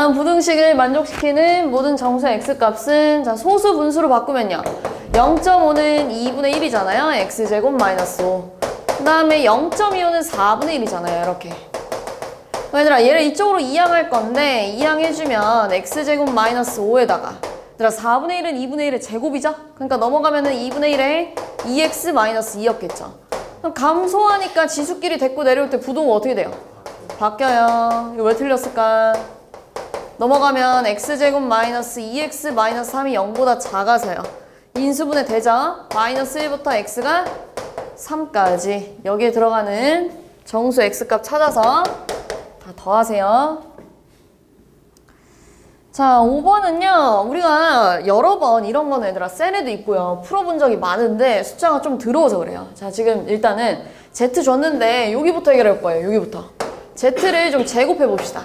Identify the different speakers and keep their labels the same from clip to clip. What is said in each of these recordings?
Speaker 1: 다음 부등식을 만족시키는 모든 정수의 x값은 자 소수 분수로 바꾸면요. 0.5는 2분의 1이잖아요. x제곱 마이너스 5. 그 다음에 0.25는 4분의 1이잖아요. 이렇게. 얘들아 얘를 이쪽으로 이항할 건데 이항해주면 x제곱 마이너스 5에다가 얘들아 4분의 1은 2분의 1의 제곱이죠? 그러니까 넘어가면은 2분의 1에 2x 마이너스 2였겠죠. 그럼 감소하니까 지수끼리 데리고 내려올 때 부동은 어떻게 돼요? 바뀌어요. 이거 왜 틀렸을까? 넘어가면 x제곱 마이너스 2x 마이너스 3이 0보다 작아서요. 인수분해 되죠? 마이너스 1부터 x가 3까지 여기에 들어가는 정수 x값 찾아서 다 더하세요. 자, 5번은요. 우리가 여러 번 이런 거는 얘들아 셀에도 있고요. 풀어본 적이 많은데 숫자가 좀 들어오서 그래요. 자, 지금 일단은 z 줬는데 여기부터 해결할 거예요. 여기부터. z를 좀 제곱해 봅시다.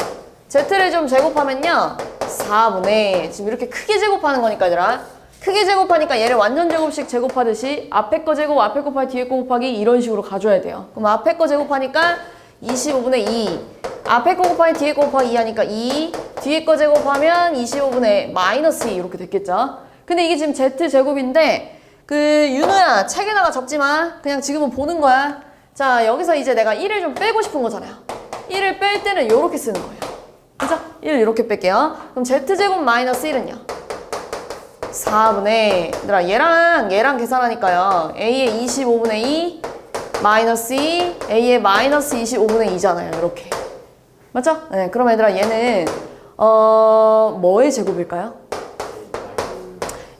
Speaker 1: z를 좀 제곱하면요. 4분의 지금 이렇게 크게 제곱하는 거니까 얘들아. 크게 제곱하니까 얘를 완전 제곱식 제곱하듯이 앞에 거 제곱, 앞에 거 곱하기 뒤에 거 곱하기 이런 식으로 가줘야 돼요. 그럼 앞에 거 제곱하니까 25분의 2. 앞에 거 곱하기 뒤에 거 곱하기 2 하니까 2. 뒤에 거 제곱하면 25분의 마이너스 2 이렇게 됐겠죠. 근데 이게 지금 z제곱인데 윤우야 책에다가 적지 마. 그냥 지금은 보는 거야. 자, 여기서 이제 내가 1을 좀 빼고 싶은 거잖아요. 1을 뺄 때는 이렇게 쓰는 거예요. 그죠? 1을 이렇게 뺄게요. 그럼 z제곱 마이너스 1은요. 4분의 얘들아 얘랑 계산하니까요. a의 25분의 2 마이너스 2 a의 마이너스 25분의 2잖아요. 이렇게. 맞죠? 네, 그럼 얘들아 얘는 뭐의 제곱일까요?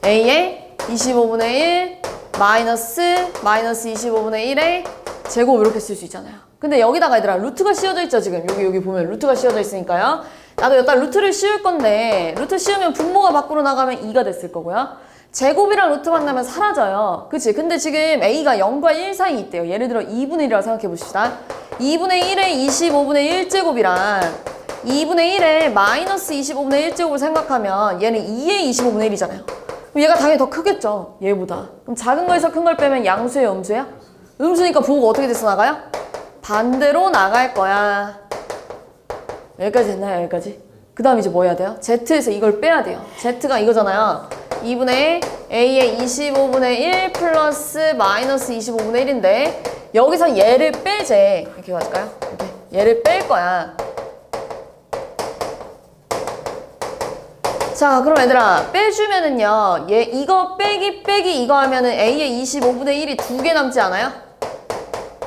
Speaker 1: a의 25분의 1 마이너스 25분의 1의 제곱 이렇게 쓸 수 있잖아요. 근데 여기다가 얘들아 루트가 씌워져 있죠. 지금 여기 보면 루트가 씌워져 있으니까요. 나도 여기다 루트를 씌울 건데 루트 씌우면 분모가 밖으로 나가면 2가 됐을 거고요. 제곱이랑 루트 만나면 사라져요. 그치? 근데 지금 a가 0과 1 사이에 있대요. 예를 들어 2분의 1이라고 생각해 봅시다. 2분의 1에 25분의 1제곱이랑 2분의 1에 마이너스 25분의 1제곱을 생각하면 얘는 2의 25분의 1이잖아요. 그럼 얘가 당연히 더 크겠죠. 얘보다. 그럼 작은 거에서 큰 걸 빼면 양수예요, 음수예요? 음수니까 부호가 어떻게 돼서 나가요? 반대로 나갈 거야. 여기까지 됐나요? 여기까지? 그 다음 이제 뭐 해야 돼요? z에서 이걸 빼야 돼요. z가 이거잖아요. 2분의 a의 25분의 1 플러스 마이너스 25분의 1인데 여기서 얘를 빼재. 이렇게 가질까요? 이렇게. 얘를 뺄 거야. 자, 그럼 얘들아 빼주면은요. 얘 이거 빼기 이거 하면은 a의 25분의 1이 2개 남지 않아요?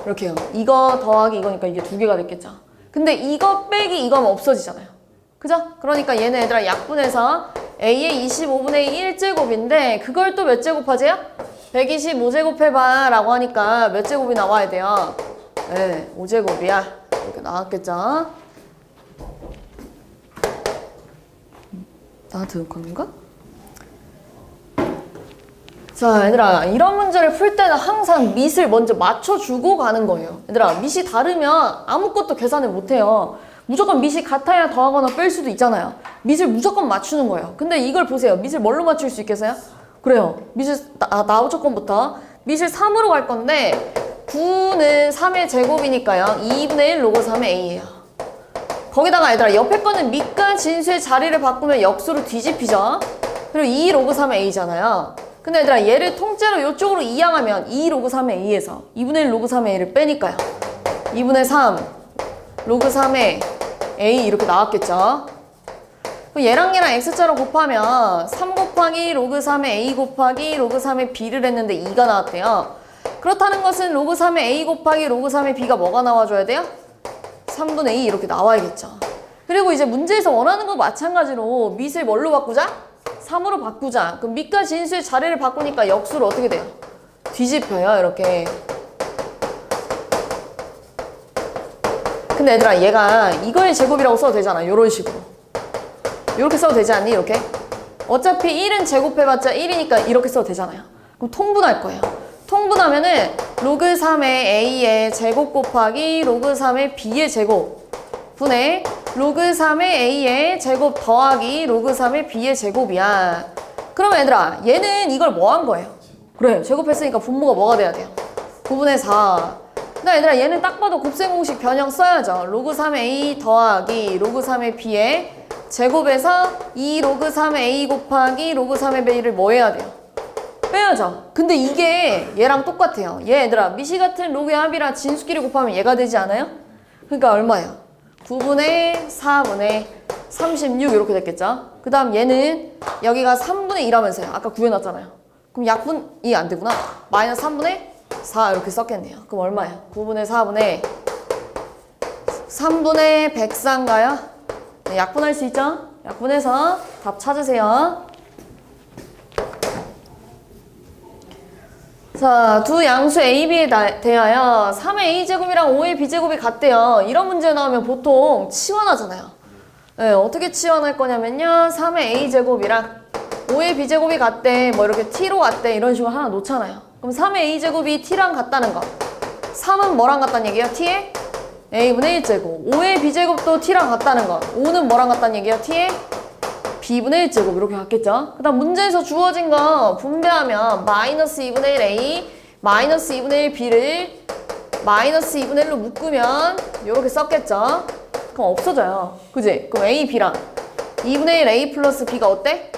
Speaker 1: 이렇게요. 이거 더하기 이거니까 이게 2개가 됐겠죠. 근데 이거 빼기 이거 하면 없어지잖아요. 그죠? 그러니까 얘는 얘들아 약분해서 a의 25분의 1제곱인데 그걸 또 몇 제곱하재요? 125제곱 해봐 라고 하니까 몇 제곱이 나와야 돼요? 네, 5제곱이야. 이렇게 나왔겠죠? 나한테 녹한 건가? 자, 얘들아 이런 문제를 풀 때는 항상 밑을 먼저 맞춰주고 가는 거예요. 얘들아 밑이 다르면 아무것도 계산을 못해요. 무조건 밑이 같아야 더하거나 뺄 수도 있잖아요. 밑을 무조건 맞추는 거예요. 근데 이걸 보세요. 밑을 뭘로 맞출 수 있겠어요? 그래요. 밑을 나우 조건부터 밑을 3으로 갈 건데 9는 3의 제곱이니까요. 2분의 1 로그 3의 a예요. 거기다가 얘들아 옆에 거는 밑과 진수의 자리를 바꾸면 역수로 뒤집히죠. 그리고 2 로그 3의 a잖아요. 근데 얘들아 얘를 통째로 이쪽으로 이항하면 2 로그 3의 a에서 2분의 1 로그 3의 a를 빼니까요. 2분의 3 로그 3의 a 이렇게 나왔겠죠. 그럼 얘랑 x자로 곱하면 3 곱하기 로그 3의 a 곱하기 로그 3의 b를 했는데 2가 나왔대요. 그렇다는 것은 로그 3의 a 곱하기 로그 3의 b가 뭐가 나와줘야 돼요? 3분의 2 이렇게 나와야겠죠. 그리고 이제 문제에서 원하는 거 마찬가지로 밑을 뭘로 바꾸자? 3으로 바꾸자. 그럼 밑과 진수의 자리를 바꾸니까 역수로 어떻게 돼요? 뒤집혀요. 이렇게. 근데 얘들아 얘가 이거의 제곱이라고 써도 되잖아. 이런 식으로. 이렇게 써도 되지 않니? 이렇게. 어차피 1은 제곱해봤자 1이니까 이렇게 써도 되잖아요. 그럼 통분할 거예요. 통분하면은 로그 3의 a의 제곱 곱하기 로그 3의 b의 제곱 분의 로그 3의 a의 제곱 더하기 로그 3의 b의 제곱이야. 그러면 얘들아 얘는 이걸 뭐 한 거예요? 그래 제곱했으니까 분모가 뭐가 돼야 돼요? 9분의 4. 근데 얘들아 얘는 딱 봐도 곱셈 공식 변형 써야죠. 로그 3의 a 더하기 로그 3의 b의 제곱에서 2 로그 3의 a 곱하기 로그 3의 b를 뭐 해야 돼요? 빼야죠. 근데 이게 얘랑 똑같아요. 얘들아 미시 같은 로그의 합이라 진수끼리 곱하면 얘가 되지 않아요? 그러니까 얼마예요? 9분의 4분의 36 이렇게 됐겠죠? 그 다음 얘는 여기가 3분의 2라면서요. 아까 구해놨잖아요. 그럼 약분이 안 되구나. 마이너스 3분의 4 이렇게 썼겠네요. 그럼 얼마예요? 9분의 4분의 3분의 104인가요? 네, 약분할 수 있죠? 약분해서 답 찾으세요. 자, 두 양수 a, b에 대하여 3의 a제곱이랑 5의 b제곱이 같대요. 이런 문제 나오면 보통 치환하잖아요. 네, 어떻게 치환할 거냐면요. 3의 a제곱이랑 5의 b제곱이 같대. 뭐 이렇게 t로 같대. 이런 식으로 하나 놓잖아요. 그럼 3의 a제곱이 t랑 같다는 거. 3은 뭐랑 같다는 얘기예요? t의 a분의 1제곱. 5의 b제곱도 t랑 같다는 거. 5는 뭐랑 같다는 얘기예요? t의 b분의 1제곱 이렇게 같겠죠? 그 다음 문제에서 주어진 거 분배하면 마이너스 2분의 1 a 마이너스 2분의 1 b를 마이너스 2분의 1로 묶으면 이렇게 썼겠죠? 그럼 없어져요. 그지? 그럼 a, b랑 2분의 1 a 플러스 b가 어때?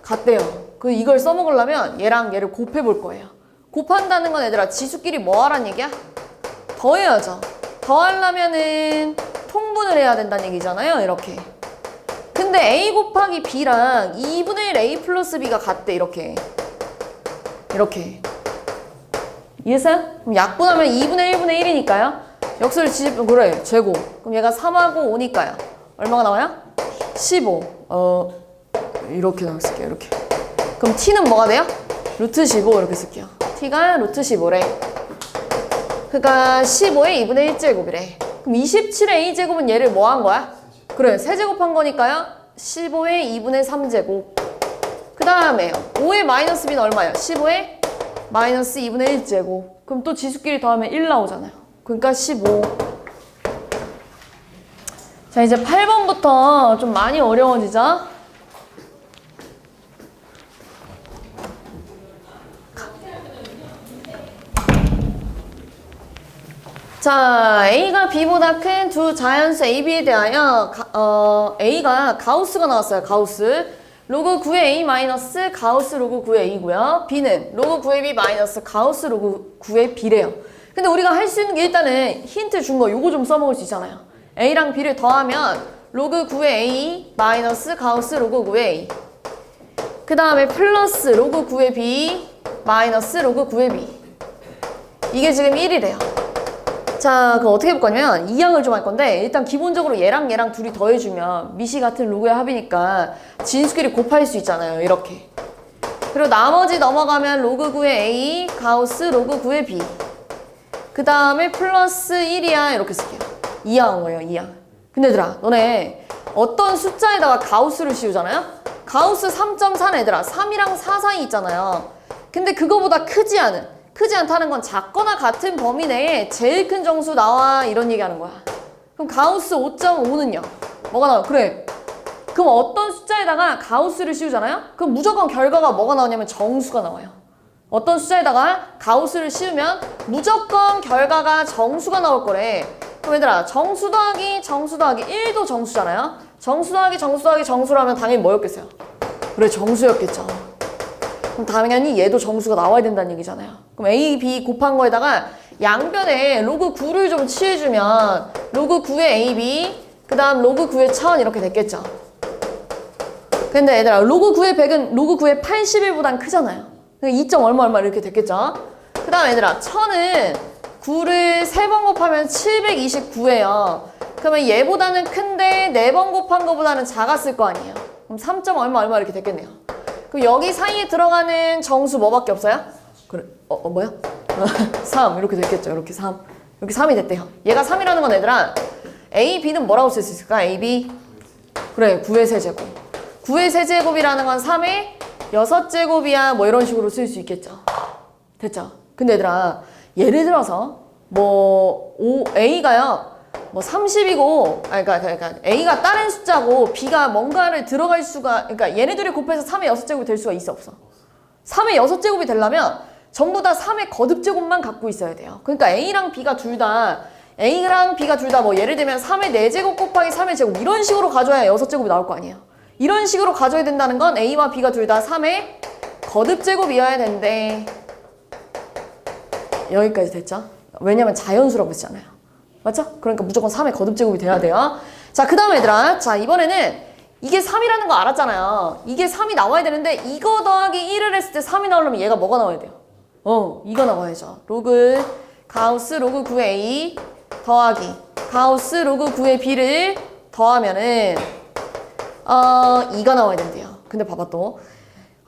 Speaker 1: 같대요. 그 이걸 써먹으려면 얘랑 얘를 곱해볼 거예요. 곱한다는 건 얘들아 지수끼리 뭐 하란 얘기야? 더해야죠. 더하려면은 통분을 해야 된다는 얘기잖아요. 이렇게. 근데 a 곱하기 b랑 2분의 1 a 플러스 b가 같대. 이렇게 이해했어요? 그럼 약분하면 2분의 1분의 1이니까요 역수를 지지면 그래 제곱. 그럼 얘가 3하고 5니까요 얼마가 나와요? 15. 이렇게 쓸게요. 이렇게. 그럼 t는 뭐가 돼요? 루트 15 이렇게 쓸게요. t가 루트 15래. 그러니까 15의 2분의 1제곱이래. 그럼 27의 a제곱은 얘를 뭐 한 거야? 그래, 세제곱한 거니까요. 15의 2분의 3제곱. 그 다음에 5의 마이너스 b는 얼마예요? 15의 마이너스 2분의 1제곱. 그럼 또 지수끼리 더하면 1 나오잖아요. 그러니까 15. 자, 이제 8번부터 좀 많이 어려워지죠? 자, A가 B보다 큰 두 자연수 A, B에 대하여 A가 가우스가 나왔어요. 가우스. 로그 9의 A 마이너스 가우스 로그 9의 A고요. B는 로그 9의 B 마이너스 가우스 로그 9의 B래요. 근데 우리가 할 수 있는 게 일단은 힌트 준 거 요거 좀 써먹을 수 있잖아요. A랑 B를 더하면 로그 9의 A 마이너스 가우스 로그 9의 A. 그 다음에 플러스 로그 9의 B 마이너스 로그 9의 B. 이게 지금 1이래요. 자, 그럼 어떻게 해볼 거냐면 이항을 좀 할 건데 일단 기본적으로 얘랑 얘랑 둘이 더해주면 미시 같은 로그의 합이니까 진수끼리 곱할 수 있잖아요. 이렇게. 그리고 나머지 넘어가면 로그 9의 A 가우스 로그 9의 B. 그 다음에 플러스 1이야 이렇게 쓸게요. 이항 거예요. 이항. 근데 얘들아 너네 어떤 숫자에다가 가우스를 씌우잖아요. 가우스 3.4는 얘들아 3이랑 4 사이 있잖아요. 근데 그거보다 크지 않다는 건 작거나 같은 범위 내에 제일 큰 정수 나와 이런 얘기하는 거야. 그럼 가우스 5.5는요? 뭐가 나와요? 그래. 그럼 어떤 숫자에다가 가우스를 씌우잖아요? 그럼 무조건 결과가 뭐가 나오냐면 정수가 나와요. 어떤 숫자에다가 가우스를 씌우면 무조건 결과가 정수가 나올 거래. 그럼 얘들아 정수 더하기 1도 정수잖아요? 정수 더하기 정수라면 당연히 뭐였겠어요? 그래 정수였겠죠. 그럼 당연히 얘도 정수가 나와야 된다는 얘기잖아요. 그럼 A, B 곱한 거에다가 양변에 로그 9를 좀 취해주면 로그 9의 AB 그 다음 로그 9의 1000 이렇게 됐겠죠. 근데 얘들아 로그 9의 100은 로그 9의 81보단 크잖아요. 2. 얼마 이렇게 됐겠죠. 그 다음 얘들아 1000은 9를 3번 곱하면 729예요. 그러면 얘보다는 큰데 4번 곱한 거보다는 작았을 거 아니에요. 그럼 3. 얼마 이렇게 됐겠네요. 그럼 여기 사이에 들어가는 정수 뭐밖에 없어요? 그래. 뭐야? 3 이렇게 됐겠죠. 이렇게 3. 이렇게 3이 됐대요. 얘가 3이라는 건 얘들아 A, B는 뭐라고 쓸 수 있을까? A, B. 그래. 9의 세제곱. 9의 세제곱이라는 건 3의 6제곱이야. 뭐 이런 식으로 쓸 수 있겠죠. 됐죠? 근데 얘들아 예를 들어서 A가요. 30이고, 그러니까 A가 다른 숫자고 B가 뭔가를 들어갈 수가, 그러니까 얘네들이 곱해서 3의 6제곱이 될 수가 있어, 없어? 3의 6제곱이 되려면 전부 다 3의 거듭제곱만 갖고 있어야 돼요. 그러니까 A랑 B가 둘 다 A랑 B가 둘 다 뭐 예를 들면 3의 4제곱 곱하기 3의 제곱 이런 식으로 가져야 6제곱이 나올 거 아니에요. 이런 식으로 가져야 된다는 건 A와 B가 둘 다 3의 거듭제곱이어야 된대. 여기까지 됐죠? 왜냐면 자연수라고 했잖아요. 맞죠? 그러니까 무조건 3의 거듭제곱이 돼야 돼요. 자, 그 다음에 얘들아. 자, 이번에는 이게 3이라는 거 알았잖아요. 이게 3이 나와야 되는데 이거 더하기 1을 했을 때 3이 나오려면 얘가 뭐가 나와야 돼요? 이거 나와야죠. 로그 가우스 로그 9a 더하기 가우스 로그 9의 b를 더하면은 2가 나와야 된대요. 근데 봐봐 또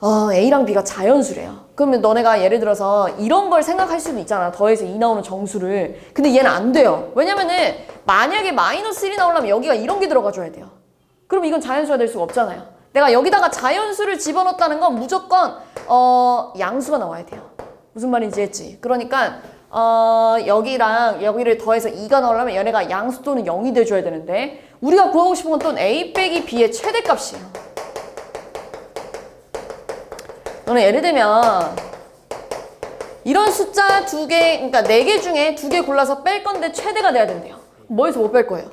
Speaker 1: A랑 B가 자연수래요. 그러면 너네가 예를 들어서 이런 걸 생각할 수도 있잖아. 더해서 2 나오는 정수를. 근데 얘는 안 돼요. 왜냐면은 만약에 마이너스 1이 나오려면 여기가 이런 게 들어가줘야 돼요. 그럼 이건 자연수가 될 수가 없잖아요. 내가 여기다가 자연수를 집어넣었다는 건 무조건 양수가 나와야 돼요. 무슨 말인지 했지? 그러니까 여기랑 여기를 더해서 2가 나오려면 얘네가 양수 또는 0이 돼줘야 되는데 우리가 구하고 싶은 건 또 A 빼기 B의 최대값이에요. 너는 예를 들면 이런 숫자 2개, 그러니까 4개 중에 2개 골라서 뺄 건데 최대가 돼야 된대요. 뭐에서 못 뺄 거예요?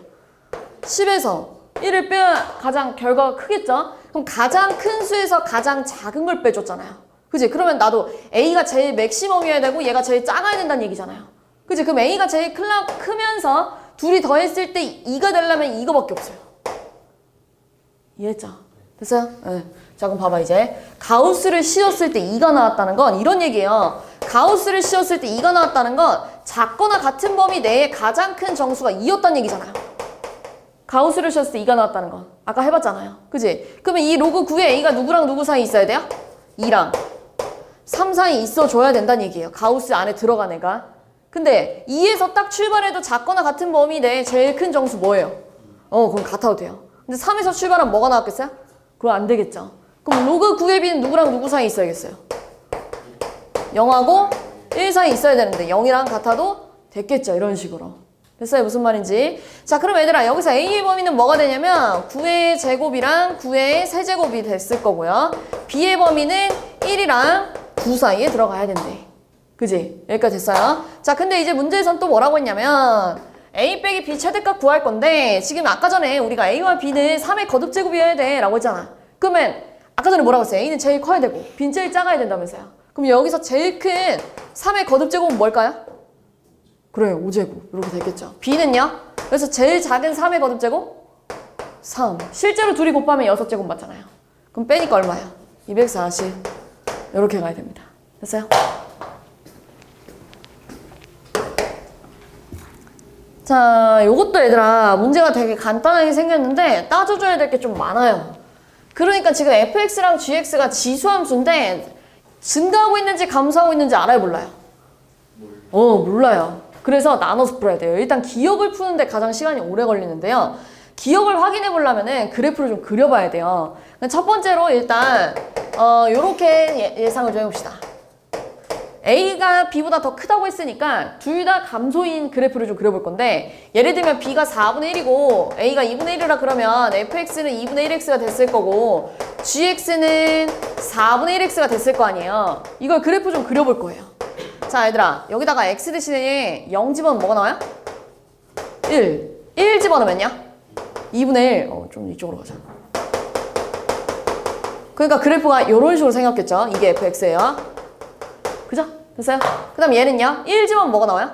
Speaker 1: 10에서 1을 빼야 가장 결과가 크겠죠? 그럼 가장 큰 수에서 가장 작은 걸 빼줬잖아요. 그치? 그러면 나도 A가 제일 맥시멈이어야 되고 얘가 제일 작아야 된다는 얘기잖아요. 그치? 그럼 A가 제일 크면서 둘이 더했을 때 2가 되려면 이거밖에 없어요. 이해했죠? 됐어요? 네. 자, 그럼 봐봐 이제. 가우스를 씌웠을 때 2가 나왔다는 건 이런 얘기예요. 가우스를 씌웠을 때 2가 나왔다는 건 작거나 같은 범위 내에 가장 큰 정수가 2였다는 얘기잖아요. 가우스를 씌웠을 때 2가 나왔다는 건 아까 해봤잖아요. 그치? 그러면 이 로그 9의 A가 누구랑 누구 사이에 있어야 돼요? 2랑 3 사이에 있어줘야 된다는 얘기예요. 가우스 안에 들어간 애가. 근데 2에서 딱 출발해도 작거나 같은 범위 내에 제일 큰 정수 뭐예요? 그럼 같아도 돼요. 근데 3에서 출발하면 뭐가 나왔겠어요? 그럼 안 되겠죠. 그럼 로그 9의 B는 누구랑 누구 사이에 있어야겠어요? 0하고 1 사이에 있어야 되는데 0이랑 같아도 됐겠죠. 이런 식으로. 됐어요? 무슨 말인지. 자, 그럼 얘들아 여기서 A의 범위는 뭐가 되냐면 9의 제곱이랑 9의 세제곱이 됐을 거고요. B의 범위는 1이랑 9 사이에 들어가야 된대. 그지? 여기까지 됐어요. 자, 근데 이제 문제에선 또 뭐라고 했냐면 A 빼기 B 최대값 구할 건데 지금 아까 전에 우리가 A와 B는 3의 거듭제곱이어야 돼 라고 했잖아. 그러면 아까 전에 뭐라고 했어요? A는 제일 커야 되고 B는 제일 작아야 된다면서요. 그럼 여기서 제일 큰 3의 거듭제곱은 뭘까요? 그래요. 5제곱. 이렇게 되겠죠. B는요? 그래서 제일 작은 3의 거듭제곱? 3. 실제로 둘이 곱하면 6제곱 맞잖아요. 그럼 빼니까 얼마야? 240. 이렇게 가야 됩니다. 됐어요? 자, 요것도 얘들아 문제가 되게 간단하게 생겼는데 따져줘야 될 게 좀 많아요. 그러니까 지금 fx랑 gx가 지수함수인데 증가하고 있는지 감소하고 있는지 알아요, 몰라요? 몰라요. 그래서 나눠서 풀어야 돼요. 일단 기억을 푸는데 가장 시간이 오래 걸리는데요. 기억을 확인해 보려면은 그래프를 좀 그려봐야 돼요. 첫 번째로 일단 요렇게 예상을 좀 해봅시다. A가 B보다 더 크다고 했으니까 둘 다 감소인 그래프를 좀 그려볼 건데 예를 들면 B가 4분의 1이고 A가 2분의 1이라 그러면 fx는 2분의 1x가 됐을 거고 gx는 4분의 1x가 됐을 거 아니에요. 이걸 그래프 좀 그려볼 거예요. 자, 얘들아 여기다가 x 대신에 0 집어넣으면 뭐가 나와요? 1 집어넣으면요? 2분의 1 좀 이쪽으로 가자. 그러니까 그래프가 이런 식으로 생겼겠죠. 이게 fx예요. 그죠? 됐어요? 그 다음 얘는요? 1 집어넣으면 뭐가 나와요?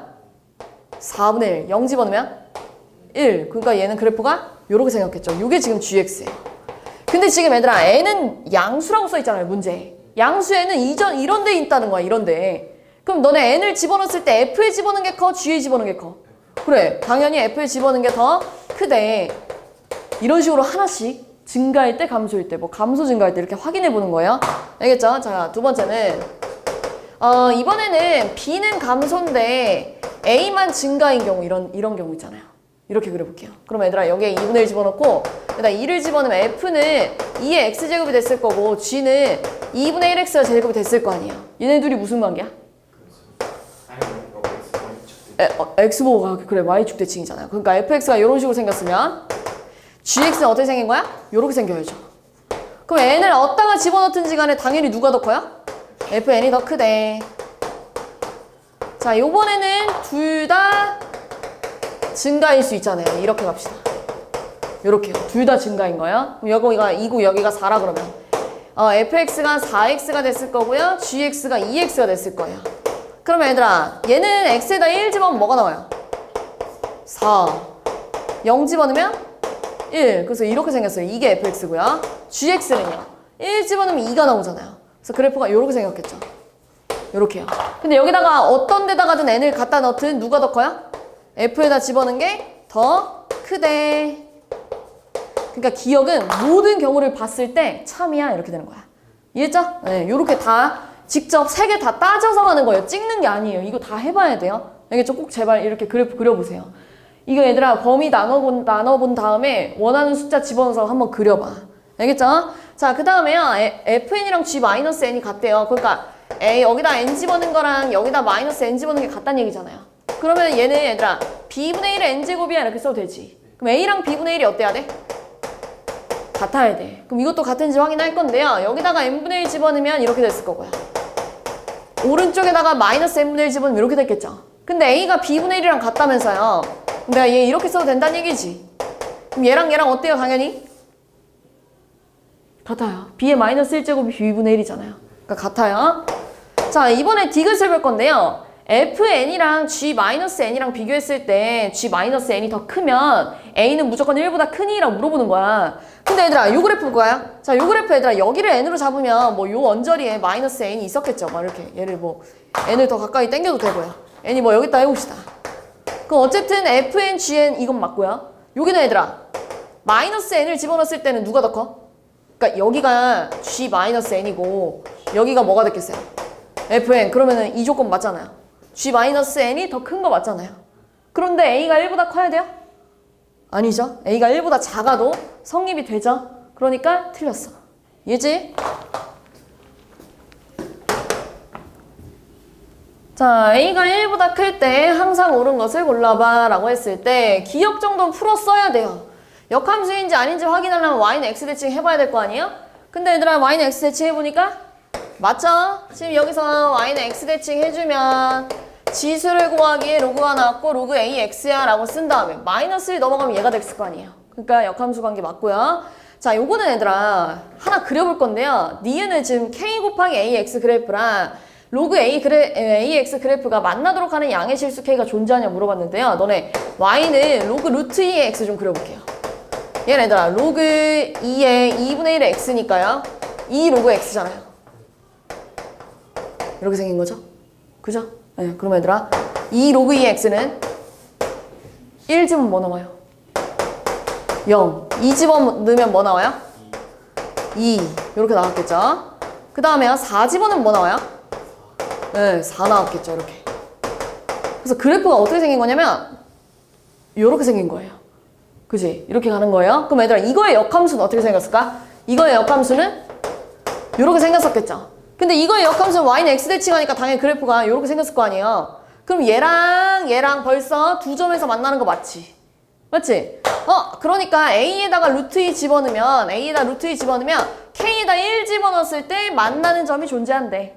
Speaker 1: 4분의 1. 0 집어넣으면 1. 그러니까 얘는 그래프가 이렇게 생겼겠죠. 이게 지금 gx예요. 근데 지금 얘들아 n은 양수라고 써있잖아요. 문제에. 양수에는 이런 데 있다는 거야. 이런 데. 그럼 너네 n을 집어넣었을 때 f에 집어넣는 게 커? g에 집어넣는 게 커? 그래. 당연히 f에 집어넣는 게 더 크대. 이런 식으로 하나씩 증가할 때 감소일 때 뭐 감소 증가할 때 이렇게 확인해 보는 거예요. 알겠죠? 자, 두 번째는 이번에는 B는 감소인데 A만 증가인 경우 이런 경우 있잖아요. 이렇게 그려볼게요. 그럼 얘들아 여기에 2분의 1 집어넣고 여기다 2를 집어넣으면 F는 2의 X제곱이 됐을 거고 G는 2분의 1X가 제곱이 됐을 거 아니에요. 얘네 둘이 무슨 관계야? X보고 그래 Y축 대칭이잖아요. 그러니까 FX가 이런 식으로 생겼으면 GX는 어떻게 생긴 거야? 이렇게 생겨야죠. 그럼 N을 어디다가 집어넣든지 간에 당연히 누가 더 커요? FN이 더 크대. 자, 요번에는 둘 다 증가일 수 있잖아요. 이렇게 갑시다. 요렇게요. 둘 다 증가인 거예요. 그럼 여기가 2고 여기가 4라 그러면 fx가 4x가 됐을 거고요. gx가 2x가 됐을 거예요. 그러면 얘들아 얘는 x에다 1 집어넣으면 뭐가 나와요? 4 0 집어넣으면 1 그래서 이렇게 생겼어요. 이게 fx고요. gx는요 1 집어넣으면 2가 나오잖아요. 그래서 그래프가 이렇게 생겼겠죠. 요렇게요. 근데 여기다가 어떤 데다가든 n을 갖다 넣든 누가 더 커요? f에다 집어넣은 게 더 크대. 그러니까 기억은 모든 경우를 봤을 때 참이야 이렇게 되는 거야. 이해했죠? 네, 요렇게 다 직접 3개 다 따져서 가는 거예요. 찍는 게 아니에요. 이거 다 해봐야 돼요. 알겠죠? 꼭 제발 이렇게 그래프 그려보세요. 이거 얘들아 범위 나눠본 다음에 원하는 숫자 집어넣어서 한번 그려봐. 알겠죠? 자, 그 다음에요. fn이랑 g-n이 같대요. 그러니까 여기다 n 집어넣은 거랑 여기다 마이너스 n 집어넣은 게 같다는 얘기잖아요. 그러면 얘는 얘들아 b분의 1의 n제곱이야 이렇게 써도 되지. 그럼 a랑 b분의 1이 어때야 돼? 같아야 돼. 그럼 이것도 같은지 확인할 건데요. 여기다가 n분의 1 집어넣으면 이렇게 됐을 거고요. 오른쪽에다가 마이너스 n분의 1 집어넣으면 이렇게 됐겠죠. 근데 a가 b분의 1이랑 같다면서요. 내가 얘 이렇게 써도 된다는 얘기지. 그럼 얘랑 어때요 당연히? 같아요. b의 마이너스 1제곱이 b분의 1이잖아요. 그러니까 같아요. 자, 이번에 디귿을 볼 건데요. fn이랑 g-n이랑 비교했을 때 g-n이 더 크면 a는 무조건 1보다 크니? 라고 물어보는 거야. 근데 얘들아 요 그래프 볼까요? 자, 요 그래프 얘들아 여기를 n으로 잡으면 뭐 요 언저리에 마이너스 n이 있었겠죠. 막 이렇게 얘를 뭐 n을 더 가까이 당겨도 되고요. n이 뭐 여기다 해봅시다. 그럼 어쨌든 fn, gn 이건 맞고요. 여기는 얘들아 마이너스 n을 집어넣었을 때는 누가 더 커? 그러니까 여기가 g-n이고 여기가 뭐가 됐겠어요? fn. 그러면은 이 조건 맞잖아요. g-n이 더 큰 거 맞잖아요. 그런데 a가 1보다 커야 돼요? 아니죠. a가 1보다 작아도 성립이 되죠. 그러니까 틀렸어. 이해지? 자, a가 1보다 클 때 항상 옳은 것을 골라봐 라고 했을 때 기억 정도는 풀었어야 돼요. 역함수인지 아닌지 확인하려면 y는 x 대칭 해봐야 될 거 아니에요? 근데 얘들아 y는 x 대칭 해보니까 맞죠? 지금 여기서 y는 x 대칭 해주면 지수를 구하기에 로그가 나왔고 로그 ax야 라고 쓴 다음에 마이너스를 넘어가면 얘가 됐을 거 아니에요. 그러니까 역함수 관계 맞고요. 자, 요거는 얘들아 하나 그려볼 건데요. 니은은 지금 k 곱하기 ax 그래프랑 로그 ax 그래프가 만나도록 하는 양의 실수 k가 존재하냐 물어봤는데요. 너네 y는 로그 루트 2의 x 좀 그려볼게요. 얘는 얘들아 로그 2의 2분의 1의 x니까요. 2 로그 x잖아요. 이렇게 생긴 거죠? 그죠? 네, 그럼 얘들아 2 로그 2의 x는 1 집으면 뭐 나와요? 0. 2 집어넣으면 뭐 나와요? 2. 이렇게 나왔겠죠? 그 다음에요 4 집어넣으면 뭐 나와요? 네, 4 나왔겠죠. 이렇게. 그래서 그래프가 어떻게 생긴 거냐면 이렇게 생긴 거예요. 그지? 이렇게 가는 거예요. 그럼 얘들아 이거의 역함수는 어떻게 생겼을까? 이거의 역함수는 이렇게 생겼었겠죠. 근데 이거의 역함수는 y는 x 대칭하니까 당연히 그래프가 이렇게 생겼을 거 아니에요. 그럼 얘랑 벌써 두 점에서 만나는 거 맞지? 맞지? 그러니까 a에다가 루트 2 집어넣으면 k에다 1 집어넣었을 때 만나는 점이 존재한대.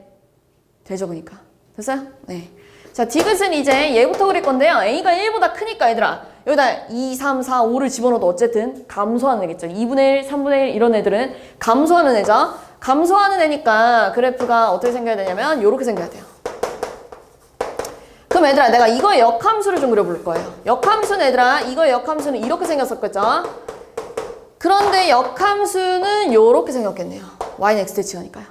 Speaker 1: 되죠, 그러니까. 됐어요? 네. 자, 디귿은 이제 얘부터 그릴 건데요. a가 1보다 크니까 얘들아 여기다 2, 3, 4, 5를 집어넣어도 어쨌든 감소하는 애겠죠. 2분의 1, 3분의 1 이런 애들은 감소하는 애죠. 감소하는 애니까 그래프가 어떻게 생겨야 되냐면 이렇게 생겨야 돼요. 그럼 얘들아 내가 이거의 역함수를 좀 그려볼 거예요. 역함수는 얘들아 이거의 역함수는 이렇게 생겼었겠죠. 그런데 역함수는 이렇게 생겼겠네요. y는 x 대칭하니까요.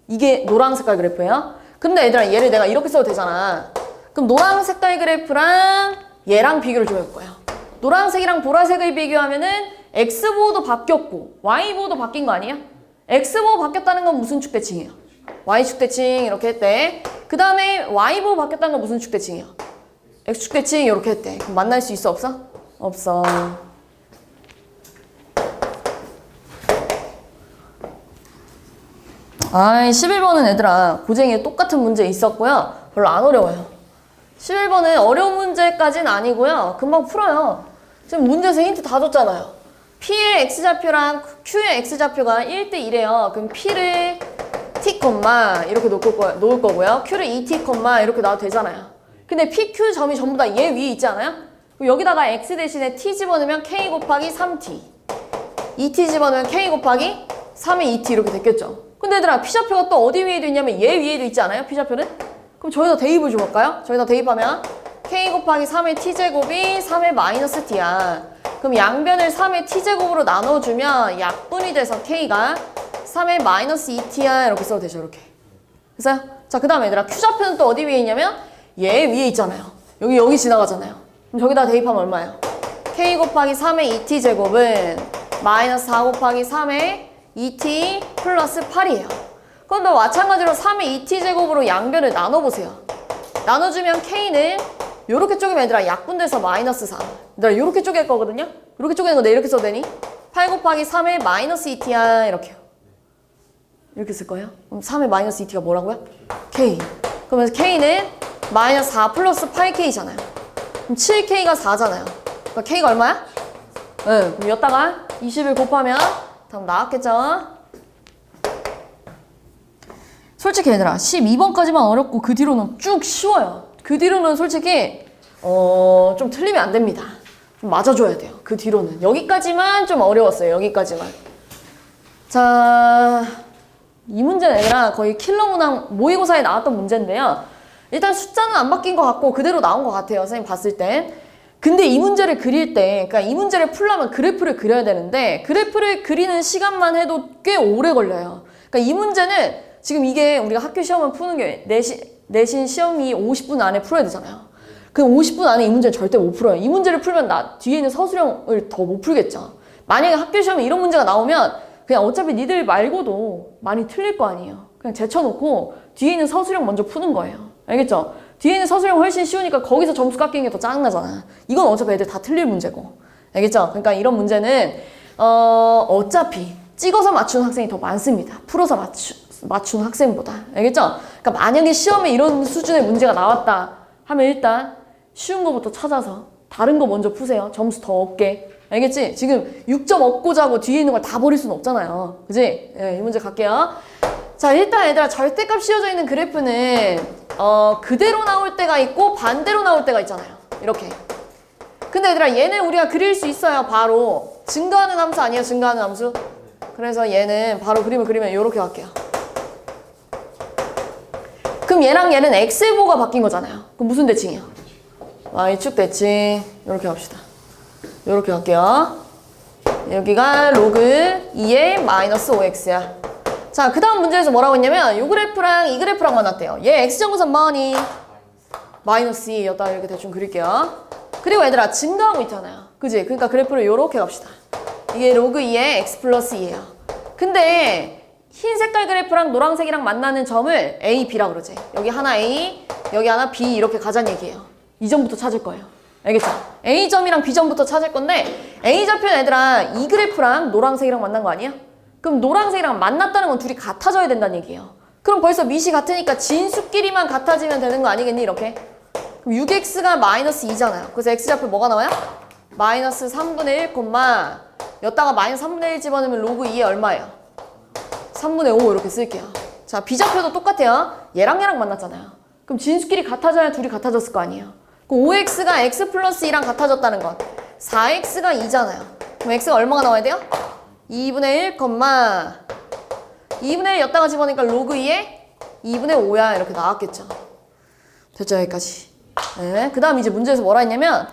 Speaker 1: 이게 노랑 색깔 그래프예요. 근데 얘들아 얘를 내가 이렇게 써도 되잖아. 그럼 노랑 색깔 그래프랑 얘랑 비교를 좀 해볼 거예요. 노란색이랑 보라색을 비교하면은 x보호도 바뀌었고 y보호도 바뀐 거 아니에요? x보호 바뀌었다는 건 무슨 축대칭이에요? y축대칭 이렇게 했대. 그 다음에 y보호 바뀌었다는 건 무슨 축대칭이에요? x축대칭 이렇게 했대. 그럼 만날 수 있어 없어? 없어. 아이 11번은 얘들아 고쟁이에 똑같은 문제 있었고요. 별로 안 어려워요. 11번은 어려운 문제까지는 아니고요. 금방 풀어요. 지금 문제에서 힌트 다 줬잖아요. P의 X좌표랑 Q의 X좌표가 1대 1이에요. 그럼 P를 T, 이렇게 놓을 거고요. Q를 2T, 이렇게 놔도 되잖아요. 근데 P, Q 점이 전부 다 얘 위에 있지 않아요? 그럼 여기다가 x 대신에 t 집어넣으면 k 곱하기 3t. 2t 집어넣으면 k 곱하기 3의 2t 이렇게 됐겠죠. 근데 얘들아 P좌표가 또 어디 위에도 있냐면 얘 위에도 있지 않아요? P좌표는? 그럼 저기다 대입을 줘볼까요? 저기다 대입하면 k 곱하기 3의 t제곱이 3의 마이너스 t야. 그럼 양변을 3의 t제곱으로 나눠주면 약분이 돼서 k가 3의 마이너스 2t야 이렇게 써도 되죠. 이렇게. 됐어요? 자, 그 다음에 얘들아 Q좌표는 또 어디 위에 있냐면 얘 위에 있잖아요. 여기 지나가잖아요. 그럼 저기다 대입하면 얼마예요? k 곱하기 3의 2t 제곱은 마이너스 4 곱하기 3의 2t 플러스 8이에요. 그럼 또 마찬가지로 3의 2t 제곱으로 양변을 나눠보세요. 나눠주면 k는 요렇게 쪼개면 얘들아 약분돼서 마이너스 4. 얘들아 요렇게 쪼갤 거거든요? 요렇게 쪼개는 거 내 이렇게 써도 되니? 8 곱하기 3의 마이너스 2t야 이렇게요. 이렇게 쓸 거예요. 그럼 3의 마이너스 2t가 뭐라고요? k. 그러면 k는 마이너스 4 플러스 8k잖아요. 그럼 7k가 4잖아요. 그러니까 k가 얼마야? 네, 그럼 여기다가 20을 곱하면 답 나왔겠죠? 솔직히 얘들아 12번까지만 어렵고 그 뒤로는 쭉 쉬워요. 그 뒤로는 솔직히 좀 틀리면 안 됩니다. 좀 맞아줘야 돼요. 그 뒤로는. 여기까지만 좀 어려웠어요. 여기까지만. 자, 이 문제는 얘들아 거의 킬러 문항 모의고사에 나왔던 문제인데요. 일단 숫자는 안 바뀐 것 같고 그대로 나온 것 같아요. 선생님 봤을 땐. 근데 이 문제를 그릴 때, 그러니까 이 문제를 풀려면 그래프를 그려야 되는데 그래프를 그리는 시간만 해도 꽤 오래 걸려요. 그러니까 이 문제는 지금 이게 우리가 학교 시험을 푸는 게 내신 시험이 50분 안에 풀어야 되잖아요. 그 50분 안에 이 문제는 절대 못 풀어요. 이 문제를 풀면 뒤에 있는 서술형을 더 못 풀겠죠. 만약에 학교 시험에 이런 문제가 나오면 그냥 어차피 니들 말고도 많이 틀릴 거 아니에요. 그냥 제쳐놓고 뒤에 있는 서술형 먼저 푸는 거예요. 알겠죠? 뒤에 있는 서술형 훨씬 쉬우니까 거기서 점수 깎이는 게 더 짜증나잖아. 이건 어차피 애들 다 틀릴 문제고. 알겠죠? 그러니까 이런 문제는 어차피 찍어서 맞추는 학생이 더 많습니다. 풀어서 맞추는 학생보다. 알겠죠? 그러니까 만약에 시험에 이런 수준의 문제가 나왔다 하면 일단 쉬운 거부터 찾아서 다른 거 먼저 푸세요. 점수 더 얻게. 알겠지? 지금 6점 얻고자 하고 뒤에 있는 걸 다 버릴 수는 없잖아요. 그지? 이 문제 갈게요. 자, 일단 얘들아 절대값 씌워져 있는 그래프는 그대로 나올 때가 있고 반대로 나올 때가 있잖아요. 이렇게. 근데 얘들아 얘는 우리가 그릴 수 있어요. 바로 증가하는 함수 아니에요? 증가하는 함수? 그래서 얘는 바로 그림을 그리면 이렇게 갈게요. 그럼 얘랑 얘는 x제곱가 바뀐 거잖아요. 그럼 무슨 대칭이야? y축 대칭. 이렇게 합시다. 이렇게 갈게요. 여기가 로그 2의 마이너스 5x야. 자, 그 다음 문제에서 뭐라고 했냐면 이 그래프랑 이 그래프랑 만났대요. 얘 x정거선 뭐니? 마이너스 2였다. 이렇게 대충 그릴게요. 그리고 얘들아 증가하고 있잖아요. 그지? 그러니까 그래프를 이렇게 갑시다. 이게 로그 2의 x 플러스 2예요. 근데 흰 색깔 그래프랑 노란색이랑 만나는 점을 A, B라 그러지. 여기 하나 A, 여기 하나 B 이렇게 가자는 얘기예요. 이 점부터 찾을 거예요. 알겠죠? A점이랑 B점부터 찾을 건데 A좌표는 얘들아 이 그래프랑 노란색이랑 만난 거 아니야? 그럼 노란색이랑 만났다는 건 둘이 같아져야 된다는 얘기예요. 그럼 벌써 밑이 같으니까 진수끼리만 같아지면 되는 거 아니겠니? 이렇게. 그럼 6x가 마이너스 2잖아요. 그래서 x좌표 뭐가 나와요? 마이너스 3분의 1, 여기다가 마이너스 3분의 1 집어넣으면 로그 2에 얼마예요? 3분의 5 이렇게 쓸게요. 자, B좌표도 똑같아요. 얘랑 얘랑 만났잖아요. 그럼 진수끼리 같아져야 둘이 같아졌을 거 아니에요. 그럼 5x가 x 플러스 2랑 같아졌다는 건 4x가 2잖아요. 그럼 x가 얼마가 나와야 돼요? 2분의 1, 2분의 1 였다가 집어넣으니까 로그 2에 2분의 5야 이렇게 나왔겠죠. 됐죠? 여기까지. 네, 그 다음 이제 문제에서 뭐라 했냐면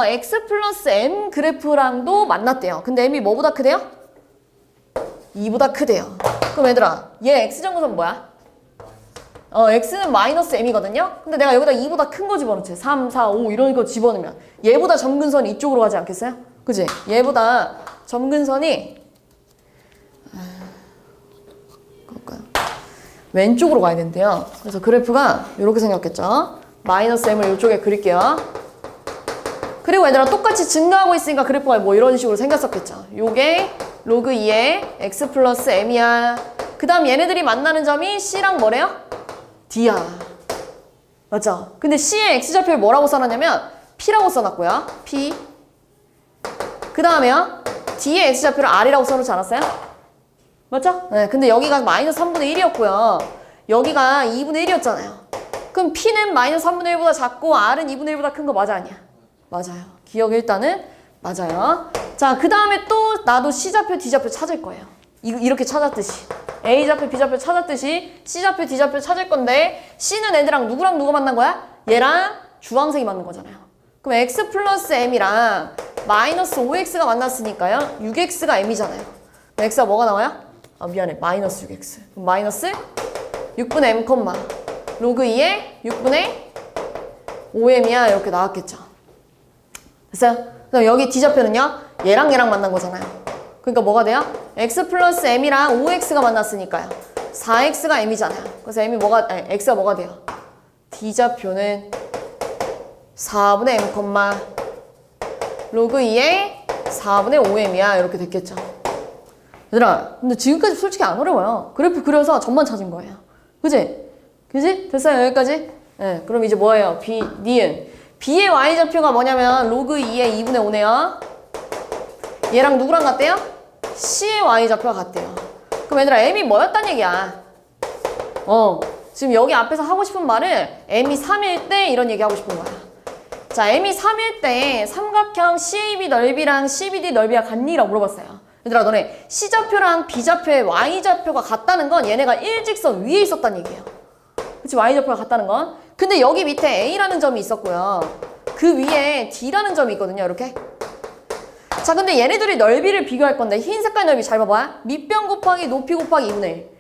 Speaker 1: x 플러스 m 그래프랑도 만났대요. 근데 m이 뭐보다 크대요? 2보다 크대요. 그럼 얘들아 얘 x정거선 뭐야? x는 마이너스 m이거든요? 근데 내가 여기다 2보다 큰 거 집어넣지. 3, 4, 5 이런 거 집어넣으면 얘보다 점근선이 이쪽으로 가지 않겠어요? 그치? 얘보다 점근선이 왼쪽으로 가야 된대요. 그래서 그래프가 이렇게 생겼겠죠? 마이너스 m을 이쪽에 그릴게요. 그리고 얘들아 똑같이 증가하고 있으니까 그래프가 뭐 이런 식으로 생겼었겠죠. 요게 로그 2의 x 플러스 m이야. 그 다음 얘네들이 만나는 점이 c랑 뭐래요? d야. 맞죠? 근데 c의 x좌표를 뭐라고 써놨냐면 p라고 써놨고요. p. 그 다음에요. d의 x좌표를 r이라고 써놓지 않았어요? 맞죠? 네, 근데 여기가 마이너스 3분의 1이었고요. 여기가 2분의 1이었잖아요. 그럼 p는 마이너스 3분의 1보다 작고 r은 2분의 1보다 큰 거 맞아 아니야? 맞아요. 기억 일단은 맞아요. 자, 그 다음에 또 나도 C좌표, D좌표 찾을 거예요. 이렇게 찾았듯이. A좌표, B좌표 찾았듯이 C좌표, D좌표 찾을 건데 C는 애들랑 누구랑 누가 만난 거야? 얘랑 주황색이 맞는 거잖아요. 그럼 X 플러스 M이랑 마이너스 5X가 만났으니까요. 6X가 M이잖아요. X가 뭐가 나와요? 아, 미안해. 마이너스 6X. 그럼 마이너스 6분의 M, 로그 2의 6분의 5M이야. 이렇게 나왔겠죠. 됐어요? 그럼 여기 D좌표는요? 얘랑 얘랑 만난 거잖아요. 그러니까 뭐가 돼요? X 플러스 M이랑 5X가 만났으니까요. 4X가 M이잖아요. 그래서 X가 뭐가 돼요? D좌표는 4분의 M, 로그 2의 4분의 5M이야. 이렇게 됐겠죠. 얘들아, 근데 지금까지 솔직히 안 어려워요. 그래프 그려서 점만 찾은 거예요. 그지? 그지? 됐어요? 여기까지? 네, 그럼 이제 뭐예요? 니은. B의 Y좌표가 뭐냐면 로그 2의 2분의 5네요. 얘랑 누구랑 같대요? C의 Y좌표가 같대요. 그럼 얘들아, M이 뭐였단 얘기야? 지금 여기 앞에서 하고 싶은 말은 M이 3일 때 이런 얘기 하고 싶은 거야. 자, M이 3일 때 삼각형 CAB 넓이랑 CBD 넓이가 같니라고 물어봤어요. 얘들아, 너네 C좌표랑 B좌표의 Y좌표가 같다는 건 얘네가 일직선 위에 있었단 얘기예요. 그치? Y좌표가 같다는 건. 근데 여기 밑에 A라는 점이 있었고요. 그 위에 D라는 점이 있거든요. 이렇게. 자, 근데 얘네들이 넓이를 비교할 건데 흰 색깔 넓이 잘 봐봐. 밑변 곱하기 높이 곱하기 2분의 1.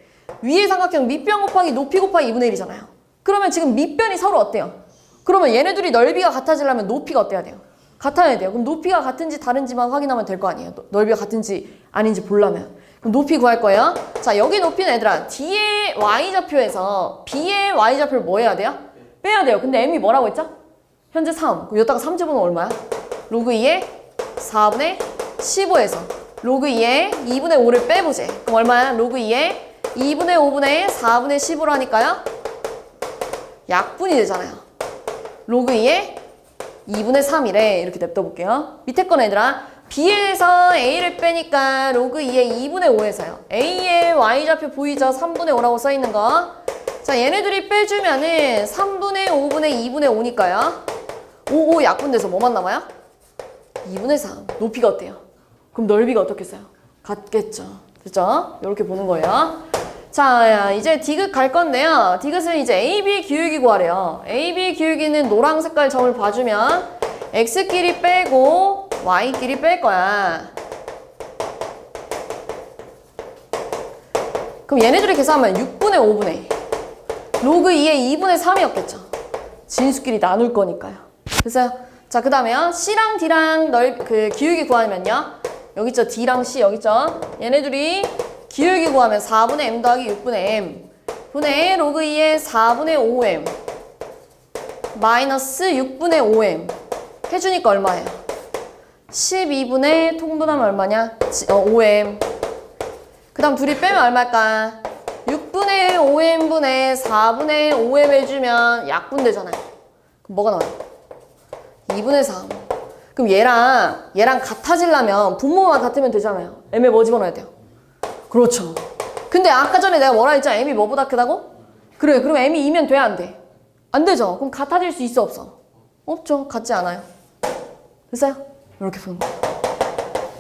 Speaker 1: 위의 삼각형 밑변 곱하기 높이 곱하기 2분의 1이잖아요. 그러면 지금 밑변이 서로 어때요? 그러면 얘네들이 넓이가 같아지려면 높이가 어때야 돼요? 같아야 돼요. 그럼 높이가 같은지 다른지만 확인하면 될 거 아니에요. 넓이가 같은지 아닌지 보려면. 그럼 높이 구할 거예요. 자, 여기 높이는 얘들아, D의 Y좌표에서 B의 Y좌표를 뭐 해야 돼요? 빼야 돼요. 근데 M이 뭐라고 했죠? 현재 3. 그럼 여기다가 3 집어넣으면 얼마야? 로그 2의 4분의 15에서 로그 2의 2분의 5를 빼보지. 그럼 얼마야? 로그 2의 2분의 5분의 4분의 15로 하니까요. 약분이 되잖아요. 로그 2의 2분의 3이래. 이렇게 냅둬볼게요. 밑에 건 얘들아, B에서 A를 빼니까 로그 2의 2분의 5에서요. A의 Y좌표 보이죠? 3분의 5라고 써있는 거. 자, 얘네들이 빼주면은 3분의 5분의 2분의 5니까요. 5 약분돼서 뭐만 남아요? 2분의 3. 높이가 어때요? 그럼 넓이가 어떻겠어요? 같겠죠. 됐죠? 이렇게 보는 거예요. 자, 이제 디귿 갈 건데요. 디귿은 이제 AB 기울기 구하래요. AB 기울기는 노랑 색깔 점을 봐주면 X끼리 빼고 Y끼리 뺄 거야. 그럼 얘네들이 계산하면 6분의 5분의 로그 2의 2분의 3이었겠죠. 진수끼리 나눌 거니까요. 됐어요? 자, 그 다음에요. C랑 D랑 기울기 구하면요. 여기 있죠. D랑 C 여기 있죠. 얘네들이 기울기 구하면 4분의 M 더하기 6분의 M 분의 로그 2의 4분의 5M 마이너스 6분의 5M 해주니까 얼마예요? 12분의 통분하면 얼마냐? 5M. 그 다음 둘이 빼면 얼마일까? 6분의 5M분의 4분의 5M 해주면 약분되잖아요. 그럼 뭐가 나와요? 2분의 3. 그럼 얘랑 같아지려면 분모만 같으면 되잖아요. M에 뭐 집어넣어야 돼요? 그렇죠. 근데 아까 전에 내가 뭐라 했잖아. M이 뭐보다 크다고? 그래. 그럼 M이 2면 돼, 안 돼? 안 되죠. 그럼 같아질 수 있어, 없어? 없죠. 같지 않아요. 됐어요? 이렇게 푸는 거.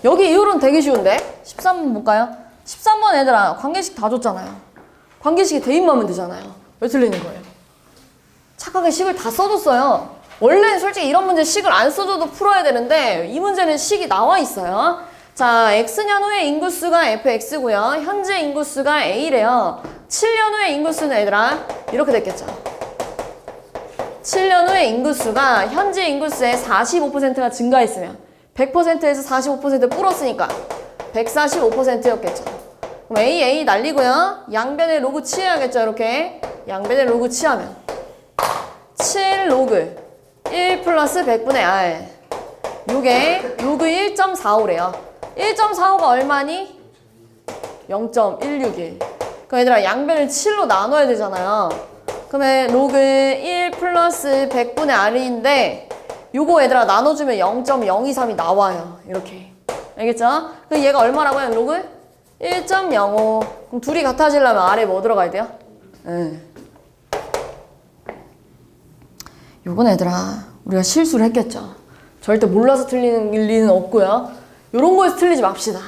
Speaker 1: 여기 이후로는 되게 쉬운데? 13번 볼까요? 13번 애들아, 관계식 다 줬잖아요. 관계식에 대입만 하면 되잖아요. 왜 틀리는 거예요? 착하게 식을 다 써줬어요. 원래는 솔직히 이런 문제 식을 안 써줘도 풀어야 되는데 이 문제는 식이 나와 있어요. 자, X년 후의 인구수가 fx고요. 현재 인구수가 a래요. 7년 후의 인구수는 얘들아 이렇게 됐겠죠. 7년 후의 인구수가 현재 인구수의 45%가 증가했으면 100%에서 45% 불었으니까 145%였겠죠. 그럼 a 날리고요. 양변에 로그 취해야겠죠. 이렇게 양변에 로그 취하면 7 로그 1 플러스 100분의 r 요게 로그 1.45래요. 1.45가 얼마니? 0.161. 그럼 얘들아 양변을 7로 나눠야 되잖아요. 그러면 로그 1 플러스 100분의 r인데 요거 얘들아 나눠주면 0.023이 나와요. 이렇게. 알겠죠? 그럼 얘가 얼마라고요? 로그 1.05. 그럼 둘이 같아지려면 r에 뭐 들어가야 돼요? 요건 얘들아 우리가 실수를 했겠죠. 절대 몰라서 틀리는 일리는 없고요. 요런 거에서 틀리지 맙시다.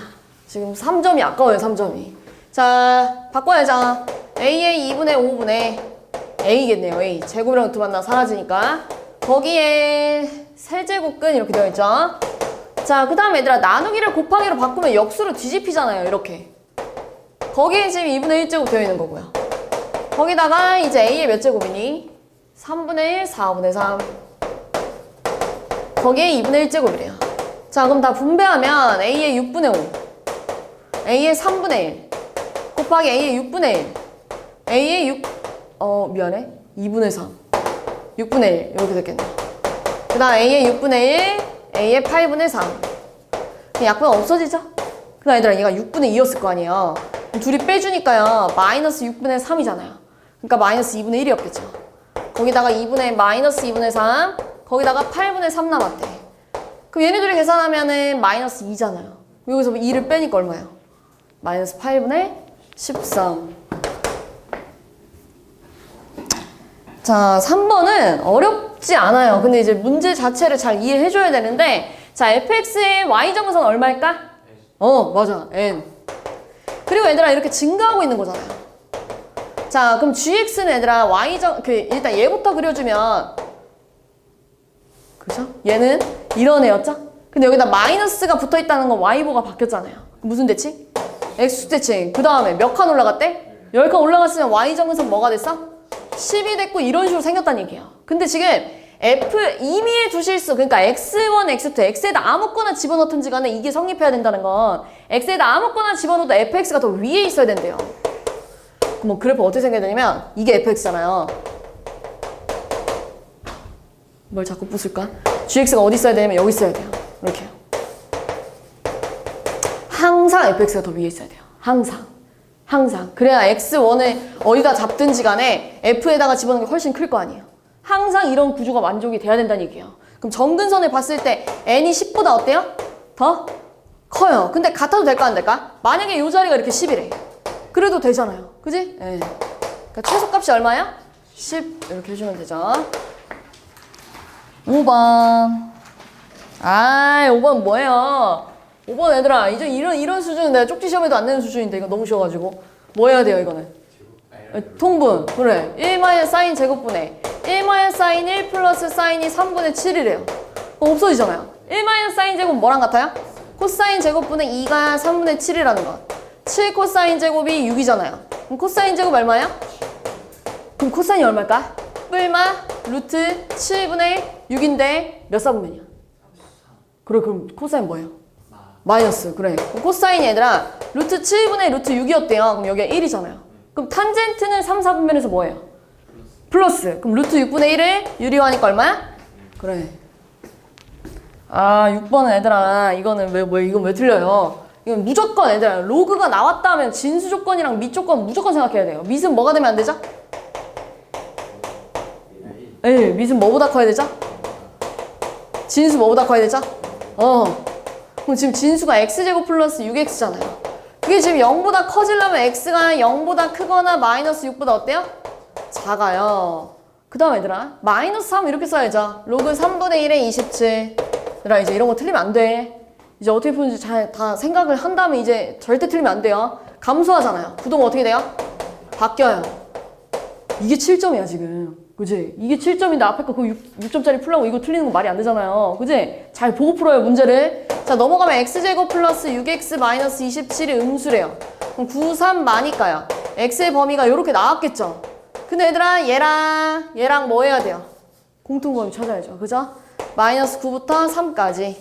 Speaker 1: 지금 3점이 아까워요, 3점이. 자, 바꿔야죠. A의 2분의 5분의 A겠네요, A. 제곱이랑 루트 만나 사라지니까. 거기에 세제곱근 이렇게 되어 있죠. 자, 그 다음에 얘들아, 나누기를 곱하기로 바꾸면 역수로 뒤집히잖아요, 이렇게. 거기에 지금 2분의 1제곱 되어 있는 거고요. 거기다가 이제 A의 몇 제곱이니? 3분의 1, 4분의 3. 거기에 2분의 1제곱이래요. 자, 그럼 다 분배하면 A의 6분의 5, A의 3분의 1, 곱하기 A의 6분의 1, A의 미안해. 2분의 3, 6분의 1 이렇게 됐겠네요. 그 다음 A의 6분의 1, A의 8분의 3. 약분 없어지죠? 그 다음 얘들아, 얘가 6분의 2였을 거 아니에요. 둘이 빼주니까요, 마이너스 6분의 3이잖아요. 그러니까 마이너스 2분의 1이었겠죠. 거기다가 2분의 마이너스 2분의 3, 거기다가 8분의 3 남았대. 그럼 얘네들이 계산하면은 마이너스 2잖아요. 여기서 2를 빼니까 얼마예요? 마이너스 8분의 13. 자, 3번은 어렵지 않아요. 근데 이제 문제 자체를 잘 이해해줘야 되는데, 자, fx의 y정선 얼마일까? 맞아. n. 그리고 얘들아, 이렇게 증가하고 있는 거잖아요. 자, 그럼 gx는 얘들아, y정, 일단 얘부터 그려주면, 그죠? 얘는 이런 애였죠? 근데 여기다 마이너스가 붙어 있다는 건 y보가 바뀌었잖아요. 무슨 대칭? x축 대칭. 그 다음에 몇 칸 올라갔대? 10칸 올라갔으면 y정선 뭐가 됐어? 10이 됐고 이런 식으로 생겼다는 얘기예요. 근데 지금 F 임의의 두 실수, 그러니까 x1, x2, x에다 아무거나 집어넣든지 간에 이게 성립해야 된다는 건 x에다 아무거나 집어넣어도 fx가 더 위에 있어야 된대요. 그럼 뭐 그래프 어떻게 생겨야 되냐면 이게 fx잖아요. 뭘 자꾸 부술까? gx가 어디 있어야 되냐면 여기 있어야 돼요. 이렇게요. 항상 fx가 더 위에 있어야 돼요. 항상. 그래야 x1을 어디다 잡든지 간에 f에다가 집어넣는 게 훨씬 클 거 아니에요. 항상 이런 구조가 만족이 돼야 된다는 얘기예요. 그럼 정근선을 봤을 때 n이 10보다 어때요? 더 커요. 근데 같아도 될까 안 될까? 만약에 이 자리가 이렇게 10이래. 그래도 되잖아요. 그지? 네. 그러니까 최소값이 얼마야? 10 이렇게 해주면 되죠. 5번. 5번 뭐예요? 5번 얘들아, 이제 이런 수준은 내가 쪽지 시험에도 안 내는 수준인데 이거 너무 쉬워가지고 뭐 해야 돼요 이거는? 통분. 그래. 1 사인 제곱분의 1 사인 1 플러스 사인이 3분의 7이래요. 없어지잖아요. 1 사인 제곱 뭐랑 같아요? 코사인 제곱분의 2가 3분의 7이라는 거. 7 코사인 제곱이 6이잖아요. 그럼 코사인 제곱 얼마예요? 그럼 코사인이 얼마일까? 뿔마 루트 7분의 6인데 몇 사분면이야? 그래, 그럼 코사인 뭐예요? 마이너스. 그래. 그럼 코사인 얘들아 루트 7분의 루트 6이었대요. 그럼 여기가 1이잖아요. 그럼 탄젠트는 3, 4분면에서 뭐예요? 플러스. 그럼 루트 6분의 1을 유리화하니까 얼마야? 그래. 6번은 얘들아 이거는 이건 왜 틀려요? 이건 무조건 얘들아 로그가 나왔다 하면 진수 조건이랑 밑 조건 무조건 생각해야 돼요. 밑은 뭐가 되면 안 되죠? 밑은 뭐보다 커야 되죠? 진수 뭐보다 커야 되죠? 그럼 지금 진수가 x제곱 플러스 6x잖아요. 그게 지금 0보다 커지려면 x가 0보다 크거나 마이너스 6보다 어때요? 작아요. 그 다음 얘들아 마이너스 3 이렇게 써야죠. 로그 3분의 1에 27. 얘들아 이제 이런 거 틀리면 안 돼. 이제 어떻게 푸는지 잘 다 생각을 한 다음에 이제 절대 틀리면 안 돼요. 감소하잖아요. 부동은 어떻게 돼요? 바뀌어요. 이게 7점이야 지금. 그지? 이게 7점인데 앞에 거 그 6점짜리 풀라고 이거 틀리는 거 말이 안 되잖아요. 그지? 잘 보고 풀어요 문제를. 자 넘어가면 x제곱 플러스 6x 마이너스 27이 음수래요. 그럼 9, 3 마니까요. x의 범위가 이렇게 나왔겠죠. 근데 얘들아 얘랑 뭐 해야 돼요? 공통범위 찾아야죠. 그죠? 마이너스 9부터 3까지.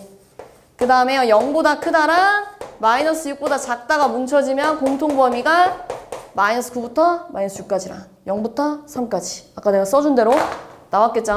Speaker 1: 그 다음에 0보다 크다랑 마이너스 6보다 작다가 뭉쳐지면 공통범위가 마이너스 9부터 마이너스 6까지랑 0부터 3까지. 아까 내가 써준 대로 나왔겠죠?